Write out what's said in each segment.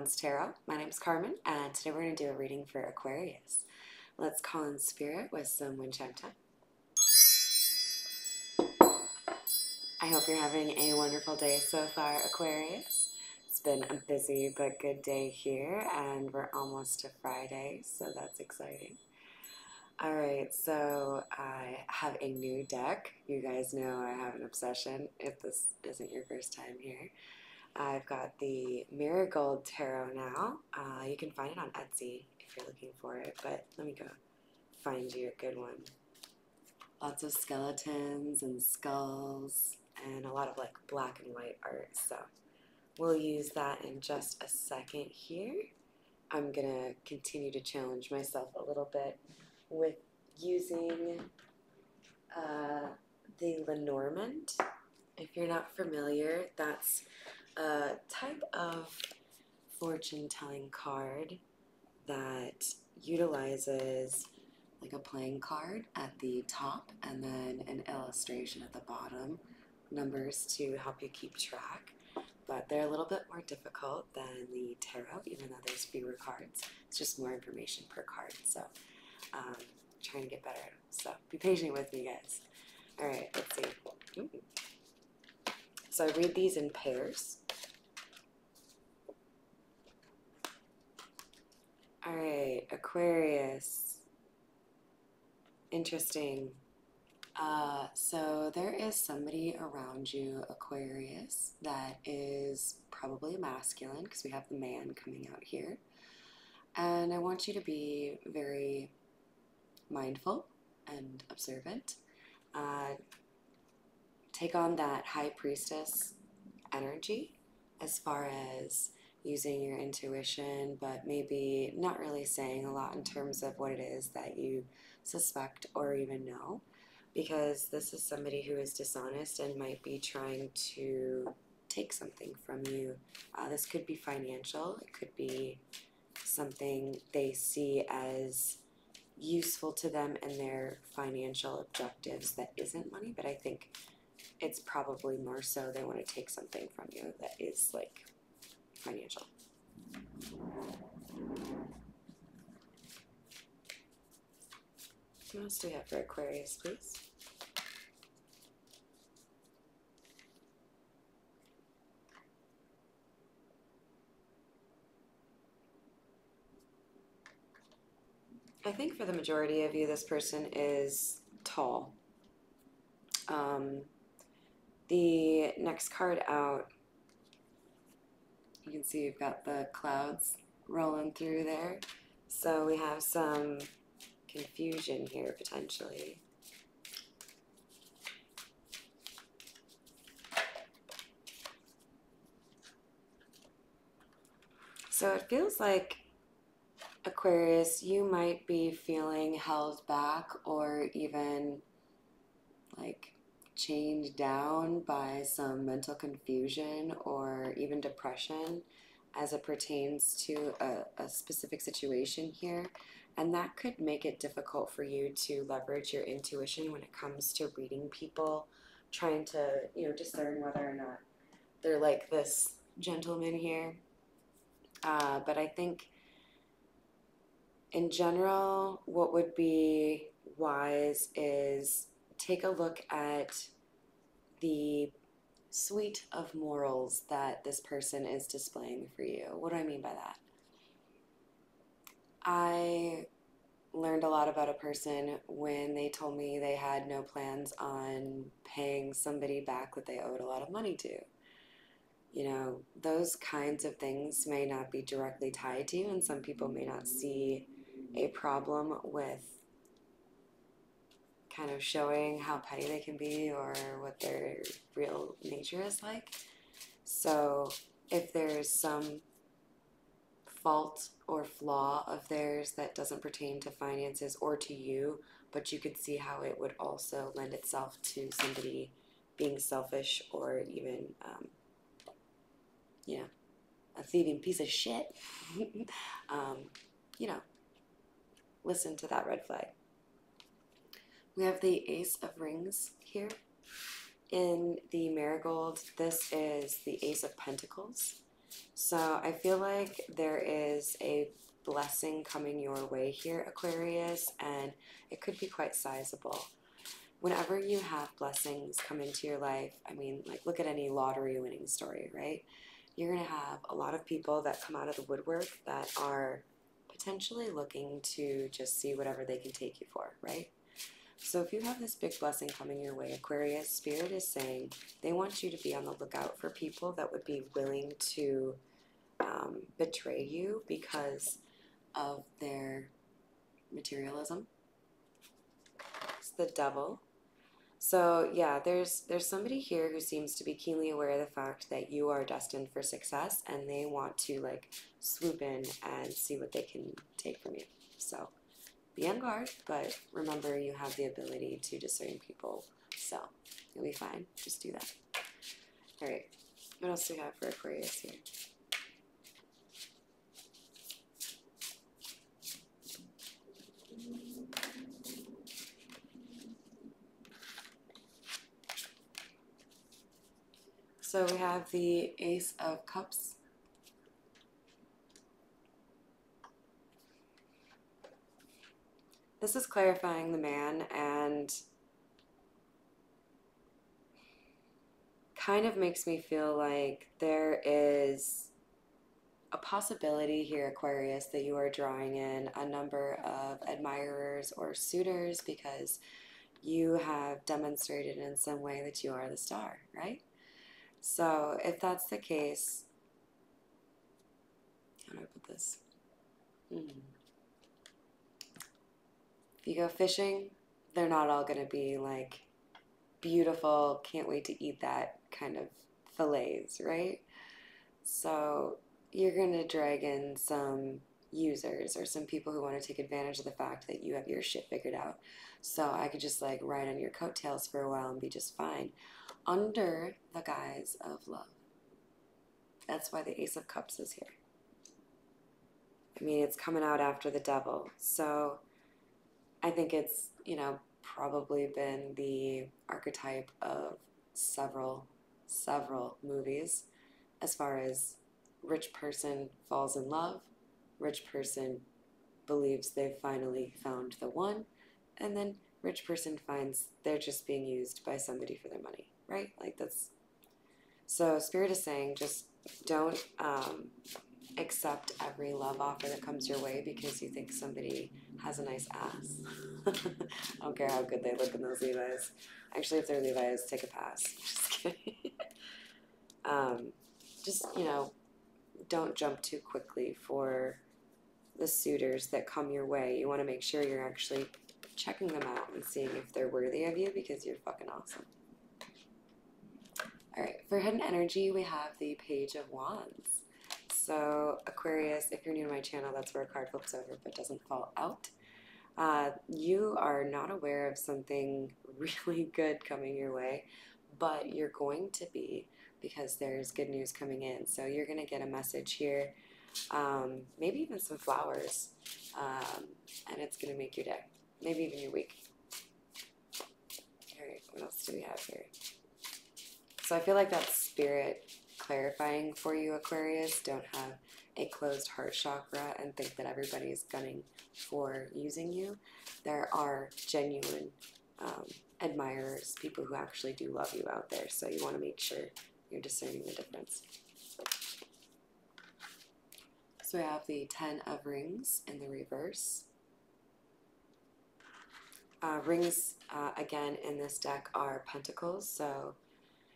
Wands Tarot. My name is Carmen, and today we're going to do a reading for Aquarius. Let's call in spirit with some wind chime time. I hope you're having a wonderful day so far, Aquarius. It's been a busy but good day here, and we're almost to Friday, so that's exciting. Alright, so I have a new deck. You guys know I have an obsession if this isn't your first time here. I've got the Marigold Tarot now. You can find it on Etsy if you're looking for it, but let me go find you a good one. Lots of skeletons and skulls and a lot of like black and white art, so we'll use that in just a second here. I'm gonna continue to challenge myself a little bit with using the Lenormand. If you're not familiar, that's a type of fortune-telling card that utilizes like a playing card at the top and then an illustration at the bottom, numbers to help you keep track. But they're a little bit more difficult than the tarot, even though there's fewer cards. It's just more information per card, so trying to get better at them. So be patient with me, guys. All right, let's see. Ooh. So I read these in pairs. All right, Aquarius. Interesting. So there is somebody around you, Aquarius, that is probably masculine because we have the man coming out here. And I want you to be very mindful and observant. Take on that high priestess energy as far as using your intuition, but maybe not really saying a lot in terms of what it is that you suspect or even know, because this is somebody who is dishonest and might be trying to take something from you. This could be financial. It could be something they see as useful to them and their financial objectives that isn't money, but I think it's probably more so they want to take something from you that is like financial. What else do we have for Aquarius, please? I think for the majority of you, this person is tall. The next card out, you can see you've got the clouds rolling through there. So we have some confusion here, potentially. So it feels like, Aquarius, you might be feeling held back or even like chained down by some mental confusion or even depression as it pertains to a specific situation here. And that could make it difficult for you to leverage your intuition when it comes to reading people, trying to, discern whether or not they're like this gentleman here. But I think in general, what would be wise is take a look at the suite of morals that this person is displaying for you. What do I mean by that? I learned a lot about a person when they told me they had no plans on paying somebody back that they owed a lot of money to. Those kinds of things may not be directly tied to you, and some people may not see a problem with kind of showing how petty they can be or what their real nature is like. So if there's some fault or flaw of theirs that doesn't pertain to finances or to you, but you could see how it would also lend itself to somebody being selfish or even, a thieving piece of shit, listen to that red flag. We have the Ace of Rings here. In the Marigold, this is the Ace of Pentacles. So I feel like there is a blessing coming your way here, Aquarius, and it could be quite sizable. Whenever you have blessings come into your life, I mean, like, look at any lottery winning story, right? You're going to have a lot of people that come out of the woodwork that are potentially looking to just see whatever they can take you for, right? So if you have this big blessing coming your way, Aquarius, Spirit is saying they want you to be on the lookout for people that would be willing to betray you because of their materialism. It's the devil. So yeah, there's somebody here who seems to be keenly aware of the fact that you are destined for success, and they want to like swoop in and see what they can take from you. So be on guard, but remember you have the ability to discern people, so you'll be fine. Just do that. All right, what else do we have for Aquarius here? So we have the Ace of Cups. This is clarifying the man and kind of makes me feel like there is a possibility here, Aquarius, that you are drawing in a number of admirers or suitors because you have demonstrated in some way that you are the star, right? So if that's the case, how do I put this? If you go fishing, they're not all going to be like beautiful, can't wait to eat that kind of fillets, right? So you're going to drag in some users or some people who want to take advantage of the fact that you have your shit figured out. So I could just like ride on your coattails for a while and be just fine under the guise of love. That's why the Ace of Cups is here. I mean, it's coming out after the devil. So I think it's, you know, probably been the archetype of several movies as far as rich person falls in love, rich person believes they've finally found the one, and then rich person finds they're just being used by somebody for their money, right? Like that's, so Spirit is saying just don't accept every love offer that comes your way because you think somebody has a nice ass. I don't care how good they look in those Levi's. Actually, if they're Levi's, take a pass. Just kidding. Just, you know, don't jump too quickly for the suitors that come your way. You want to make sure you're actually checking them out and seeing if they're worthy of you because you're fucking awesome. All right, for hidden energy, we have the Page of Wands. So Aquarius, if you're new to my channel, that's where a card flips over but doesn't fall out. You are not aware of something really good coming your way, but you're going to be because there's good news coming in. So you're going to get a message here, maybe even some flowers, and it's going to make your day, maybe even your week. All right, what else do we have here? So I feel like that's Spirit clarifying for you, Aquarius. Don't have a closed heart chakra and think that everybody's gunning for using you. There are genuine admirers, people who actually do love you out there. So you want to make sure you're discerning the difference. So we have the 10 of Rings in the reverse. Rings, again, in this deck are pentacles. So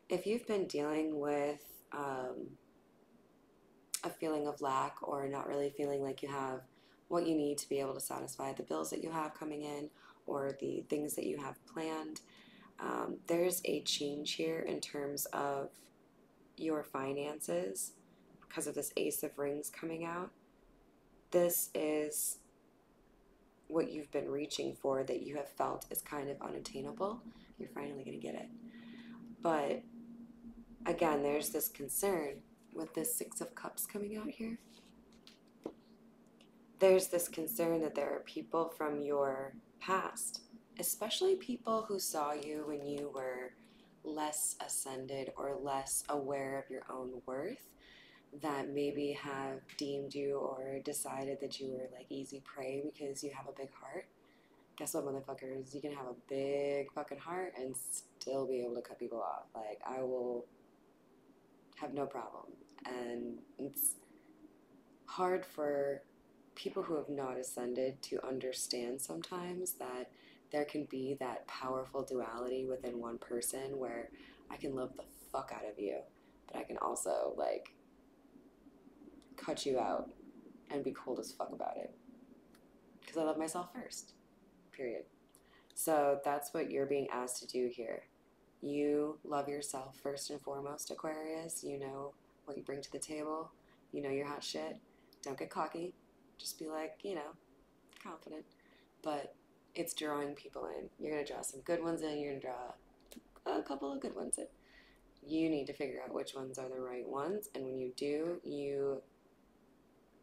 if you've been dealing with a feeling of lack or not really feeling like you have what you need to be able to satisfy the bills that you have coming in or the things that you have planned, there's a change here in terms of your finances because of this Ace of Rings coming out. This is what you've been reaching for that you have felt is kind of unattainable. You're finally going to get it. But again, there's this concern with this Six of Cups coming out here. There's this concern that there are people from your past, especially people who saw you when you were less ascended or less aware of your own worth, that maybe have deemed you or decided that you were like easy prey because you have a big heart. Guess what, motherfuckers? You can have a big fucking heart and still be able to cut people off. Like, I will have no problem. And it's hard for people who have not ascended to understand sometimes that there can be that powerful duality within one person where I can love the fuck out of you, but I can also, like, cut you out and be cold as fuck about it. Because I love myself first. Period. So that's what you're being asked to do here. You love yourself first and foremost, Aquarius. You know what you bring to the table. You know your hot shit. Don't get cocky. Just be like, you know, confident. But it's drawing people in. You're going to draw some good ones in. You're going to draw a couple of good ones in. You need to figure out which ones are the right ones. And when you do, you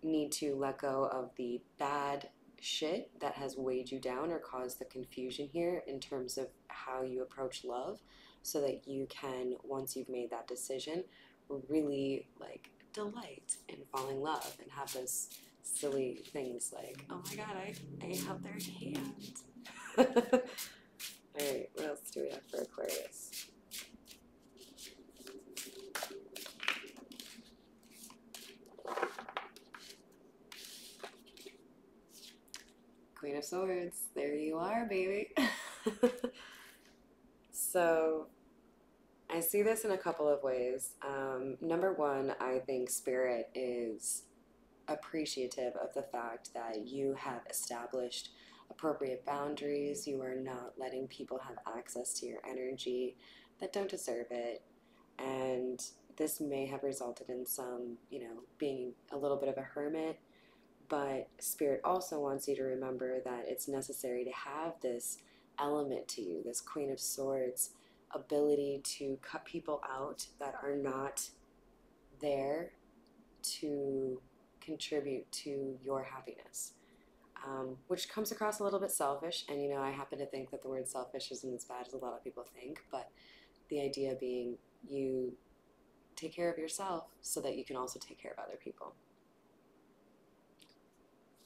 need to let go of the bad shit that has weighed you down or caused the confusion here in terms of how you approach love, so that you can, once you've made that decision, really like delight in falling in love and have those silly things like, oh my god, I held their hand. Alright, what else do we have for Aquarius? Queen of Swords, there you are, baby. So I see this in a couple of ways. Number one, I think Spirit is appreciative of the fact that you have established appropriate boundaries. You are not letting people have access to your energy that don't deserve it. And this may have resulted in some, you know, being a little bit of a hermit. But Spirit also wants you to remember that it's necessary to have this element to you, this Queen of Swords ability to cut people out that are not there to contribute to your happiness, which comes across a little bit selfish. And, you know, I happen to think that the word selfish isn't as bad as a lot of people think, but the idea being you take care of yourself so that you can also take care of other people.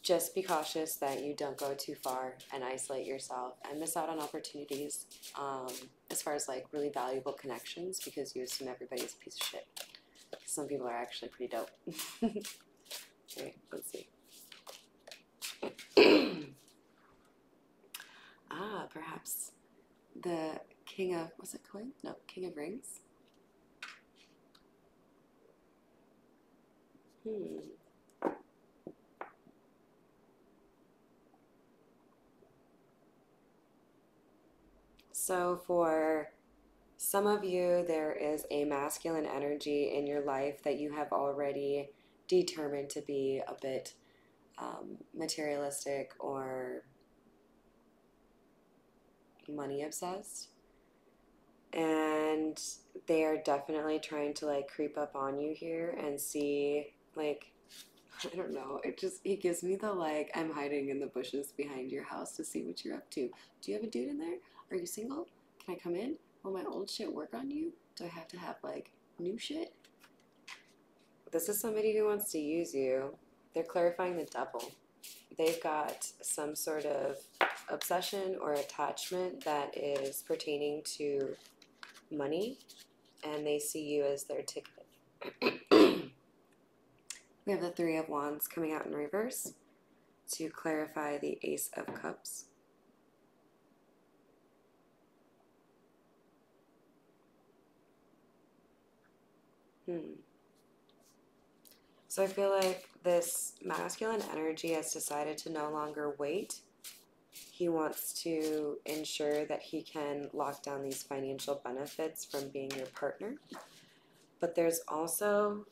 Just be cautious that you don't go too far and isolate yourself and miss out on opportunities as far as like really valuable connections, because you assume everybody's a piece of shit. Some people are actually pretty dope. Okay, let's see. Perhaps the King of, was it Coin? No, King of Rings. So for some of you, there is a masculine energy in your life that you have already determined to be a bit materialistic or money obsessed. And they are definitely trying to like creep up on you here and see, like, I don't know, it gives me the like, I'm hiding in the bushes behind your house to see what you're up to. Do you have a dude in there? Are you single? Can I come in? Will my old shit work on you? Do I have to have like new shit? This is somebody who wants to use you. They're clarifying the devil. They've got some sort of obsession or attachment that is pertaining to money, and they see you as their ticket. We have the Three of Wands coming out in reverse to clarify the Ace of Cups. So I feel like this masculine energy has decided to no longer wait. He wants to ensure that he can lock down these financial benefits from being your partner. But there's also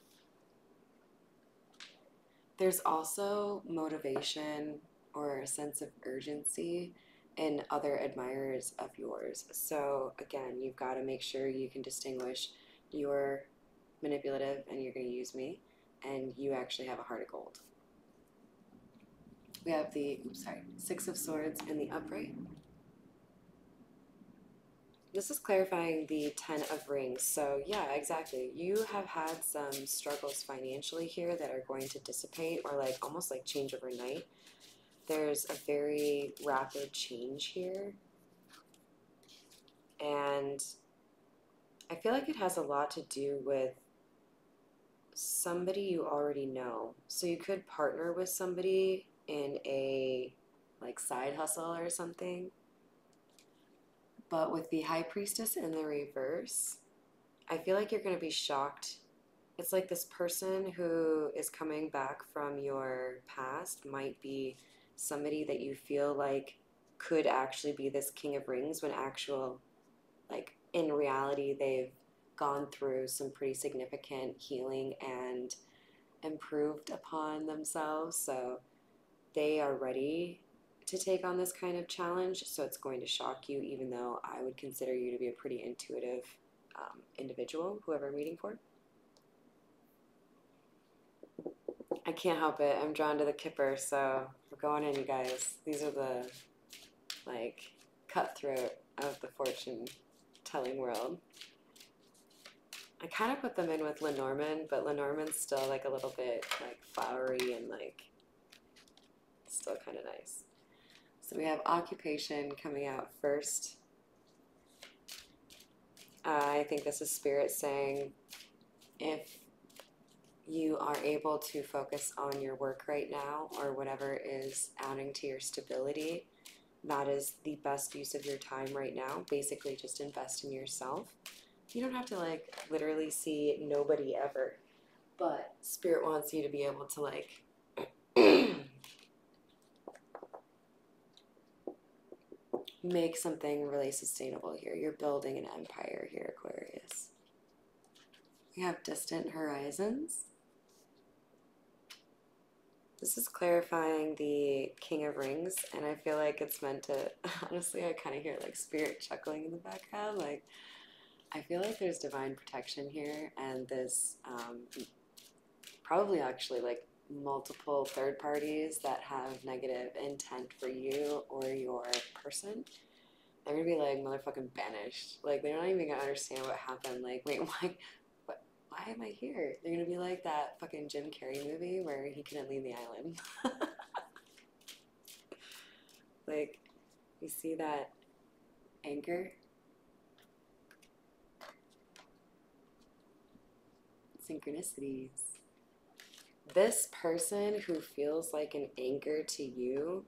motivation or a sense of urgency in other admirers of yours. So again, you've got to make sure you can distinguish you're manipulative and you're going to use me, and you actually have a heart of gold. We have the, Six of Swords in the upright. This is clarifying the Ten of Rings. So yeah, exactly. You have had some struggles financially here that are going to dissipate or like almost like change overnight. There's a very rapid change here. And I feel like it has a lot to do with somebody you already know. So you could partner with somebody in a like side hustle or something. But with the High Priestess in the reverse, I feel like you're going to be shocked. It's like this person who is coming back from your past might be somebody that you feel like could actually be this King of Rings when like in reality, they've gone through some pretty significant healing and improved upon themselves. So they are ready to take on this kind of challenge. So it's going to shock you, even though I would consider you to be a pretty intuitive individual, whoever I'm reading for. I can't help it. I'm drawn to the Kipper, so we're going in, you guys. These are the, like, cutthroat of the fortune telling world. I kind of put them in with Lenormand, but Lenormand's still, like, a little bit, like, flowery and, like, still kind of nice. So we have occupation coming out first. I think this is Spirit saying if you are able to focus on your work right now or whatever is adding to your stability, that is the best use of your time right now. Basically, just invest in yourself. You don't have to, like, literally see nobody ever, but Spirit wants you to be able to, like, make something really sustainable here. You're building an empire here, Aquarius. We have distant horizons. This is clarifying the King of Rings, and I feel like it's meant to, honestly, I kind of hear like Spirit chuckling in the background. Like, I feel like there's divine protection here, and this probably actually like multiple third parties that have negative intent for you or your person. They're gonna be like motherfucking banished. Like, they're not even gonna understand what happened. Like, wait, why am I here? They're gonna be like that fucking Jim Carrey movie where he couldn't leave the island. Like, you see that anchor? Synchronicities. This person who feels like an anchor to you,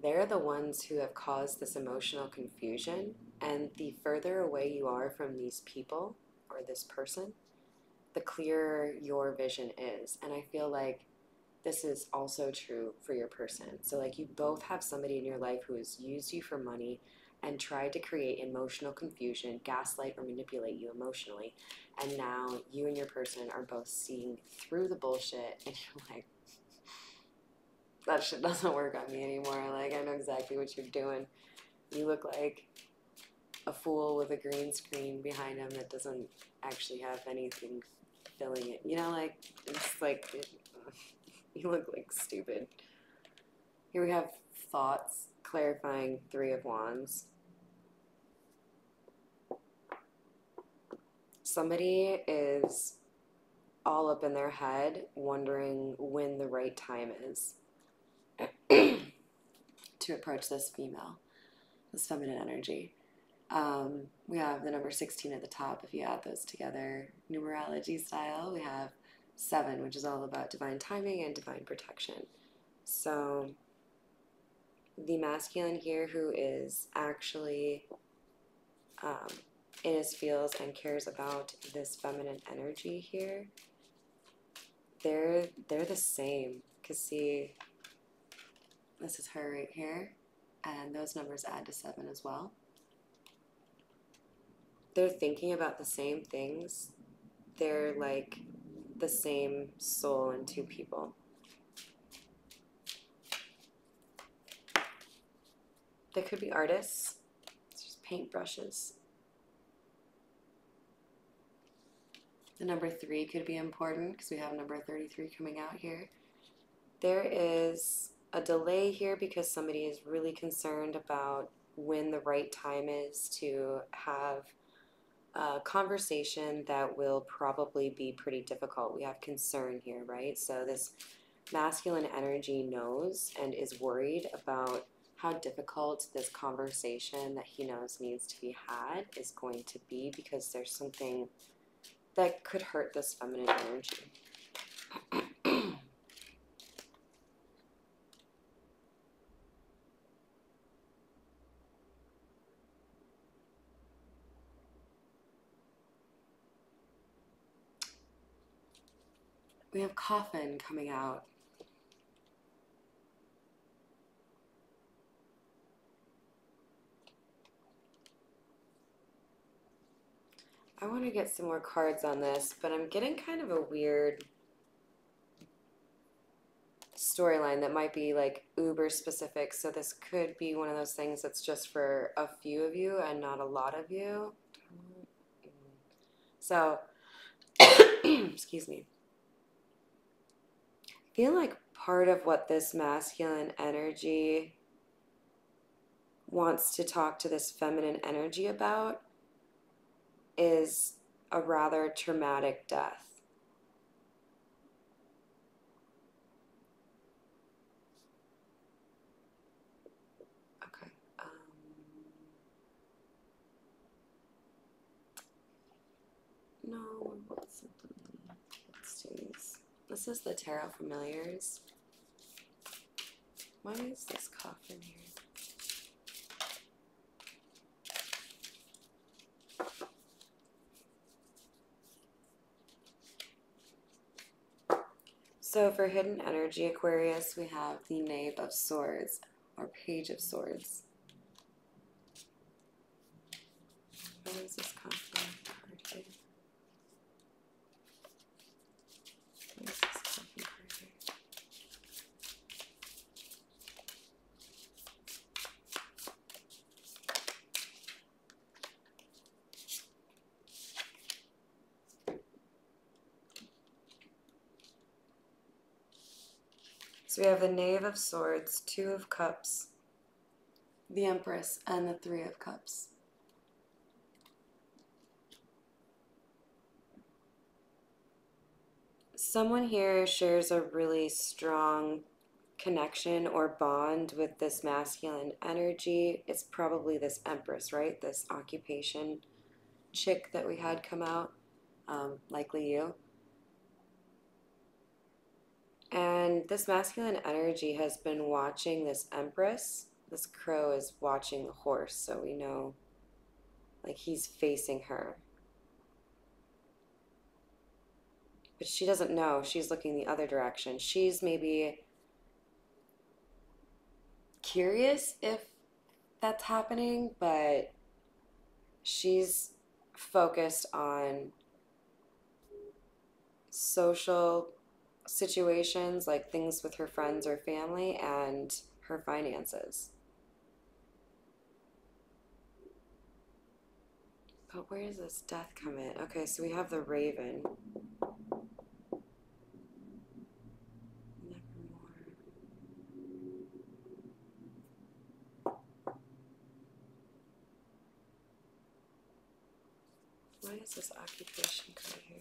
they're the ones who have caused this emotional confusion. And the further away you are from these people or this person, the clearer your vision is. And I feel like this is also true for your person. So, like, you both have somebody in your life who has used you for money and tried to create emotional confusion, gaslight, or manipulate you emotionally. And now you and your person are both seeing through the bullshit, and you're like, that shit doesn't work on me anymore. Like, I know exactly what you're doing. You look like a fool with a green screen behind him that doesn't actually have anything filling it. You know, like, it's like, you look like stupid. Here we have thoughts, clarifying Three of Wands. Somebody is all up in their head wondering when the right time is to approach this female, this feminine energy. We have the number 16 at the top. If you add those together, numerology style, we have 7, which is all about divine timing and divine protection. So the masculine here, who is actually in his feels and cares about this feminine energy here, they're the same. Because see, this is her right here, and those numbers add to 7 as well. They're thinking about the same things. They're like the same soul in 2 people. They could be artists. It's just paintbrushes. The number 3 could be important because we have number 33 coming out here. There is a delay here because somebody is really concerned about when the right time is to have a conversation that will probably be pretty difficult. We have concern here, right? So this masculine energy knows and is worried about how difficult this conversation that he knows needs to be had is going to be, because there's something that could hurt this feminine energy. We have coffin coming out. I want to get some more cards on this, but I'm getting kind of a weird storyline that might be like uber specific. So this could be one of those things that's just for a few of you and not a lot of you. So, excuse me. I feel like part of what this masculine energy wants to talk to this feminine energy about is a rather traumatic death. Okay. No, let's do these. This is the Tarot Familiars. Why is this coffin here? So for hidden energy, Aquarius, we have the Knave of Swords, or Page of Swords. What is this coffin card here? What is this coffin card here? So we have the Knave of Swords, Two of Cups, the Empress, and the Three of Cups. Someone here shares a really strong connection or bond with this masculine energy. It's probably this Empress, right? This occupation chick that we had come out, likely you. And this masculine energy has been watching this Empress. This crow is watching the horse, so we know, like, he's facing her. But she doesn't know. She's looking the other direction. She's maybe curious if that's happening, but she's focused on social situations, like things with her friends or family, and her finances. But where does this death come in? Okay, so we have the Raven. Nevermore. Why is this occupation card here?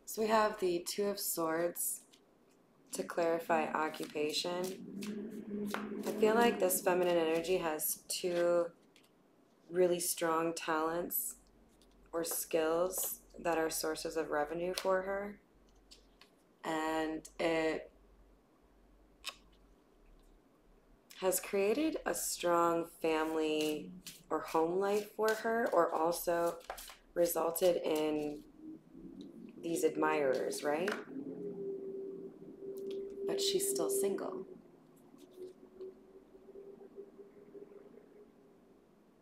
So we have the Two of Swords to clarify occupation. I feel like this feminine energy has two really strong talents or skills that are sources of revenue for her. And it has created a strong family or home life for her, or also resulted in these admirers, right? But she's still single.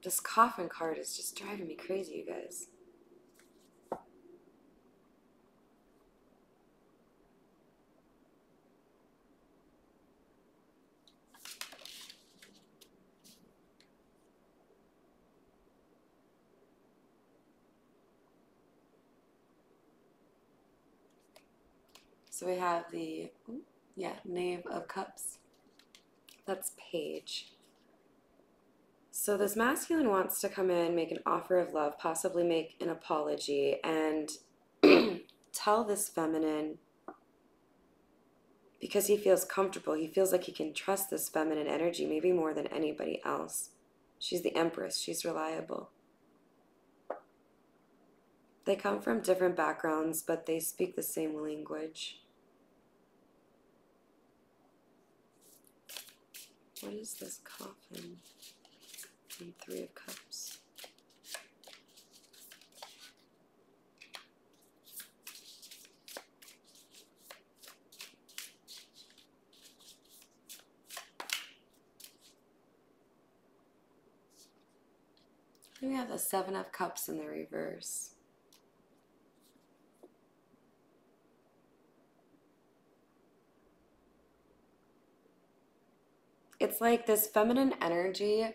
This coffin card is just driving me crazy, you guys. So we have the, yeah, Knave of Cups. That's Page. So this masculine wants to come in, make an offer of love, possibly make an apology, and tell this feminine, because he feels comfortable, he feels like he can trust this feminine energy, maybe more than anybody else. She's the Empress, she's reliable. They come from different backgrounds, but they speak the same language. What is this coffin? And Three of Cups. We have the Seven of Cups in the reverse. It's like this feminine energy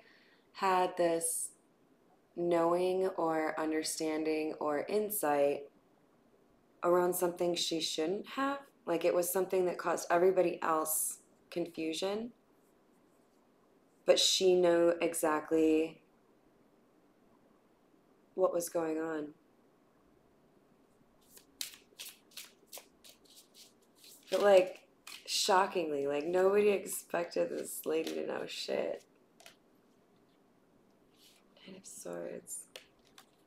had this knowing or understanding or insight around something she shouldn't have. Like it was something that caused everybody else confusion, but she knew exactly what was going on. But like, shockingly, like nobody expected this lady to know shit. Nine of Swords.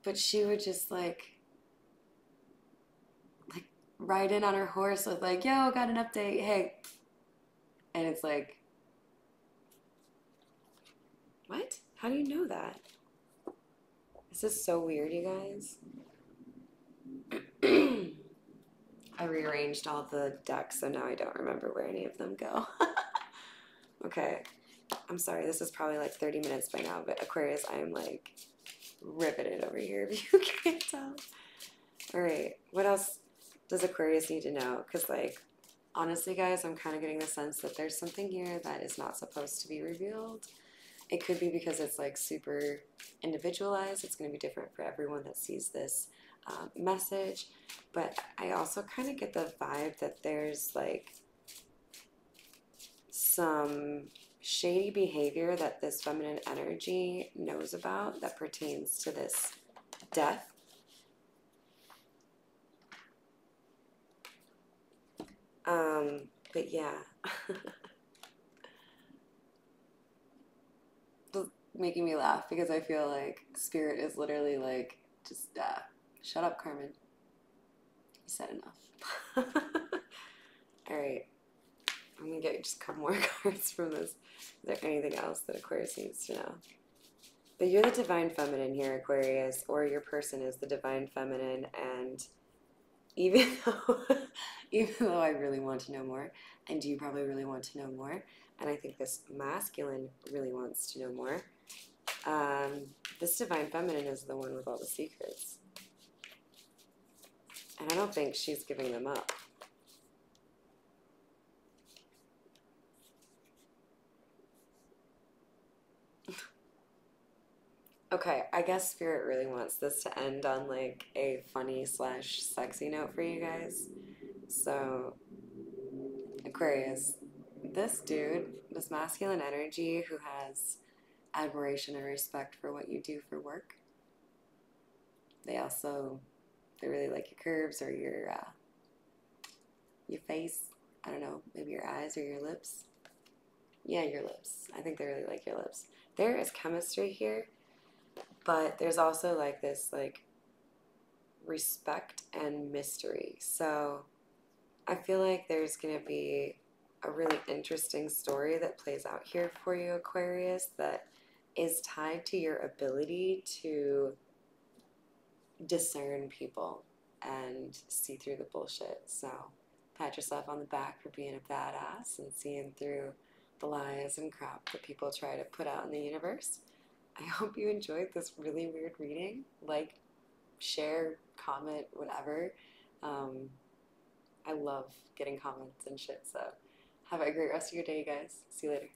But she would just like ride in on her horse with like, yo, got an update, hey. And it's like, what? How do you know that? This is so weird, you guys. I rearranged all the decks, so now I don't remember where any of them go. Okay. I'm sorry, this is probably like 30 minutes by now, but Aquarius, I am like riveted over here if you can't tell. Alright, what else does Aquarius need to know? Because like, honestly guys, I'm kind of getting the sense that there's something here that is not supposed to be revealed. It could be because it's like super individualized. It's going to be different for everyone that sees this message. But I also kind of get the vibe that there's like some shady behavior that this feminine energy knows about that pertains to this death. But yeah. Making me laugh because I feel like Spirit is literally like, just shut up, Carmen. You said enough. Alright. I'm gonna get just a couple more cards from this. Is there anything else that Aquarius needs to know? But you're the divine feminine here, Aquarius, or your person is the divine feminine, and even though I really want to know more, and you probably really want to know more, and I think this masculine really wants to know more, this divine feminine is the one with all the secrets. And I don't think she's giving them up. Okay, I guess Spirit really wants this to end on like a funny / sexy note for you guys. So, Aquarius, this dude, this masculine energy who has admiration and respect for what you do for work, they really like your curves or your face. I don't know, maybe your eyes or your lips. Yeah, your lips. I think they really like your lips. There is chemistry here. But there's also like this like respect and mystery. So I feel like there's going to be a really interesting story that plays out here for you, Aquarius, that is tied to your ability to discern people and see through the bullshit. So pat yourself on the back for being a badass and seeing through the lies and crap that people try to put out in the universe. I hope you enjoyed this really weird reading. Like, share, comment, whatever. I love getting comments and shit, so have a great rest of your day, guys. See you later.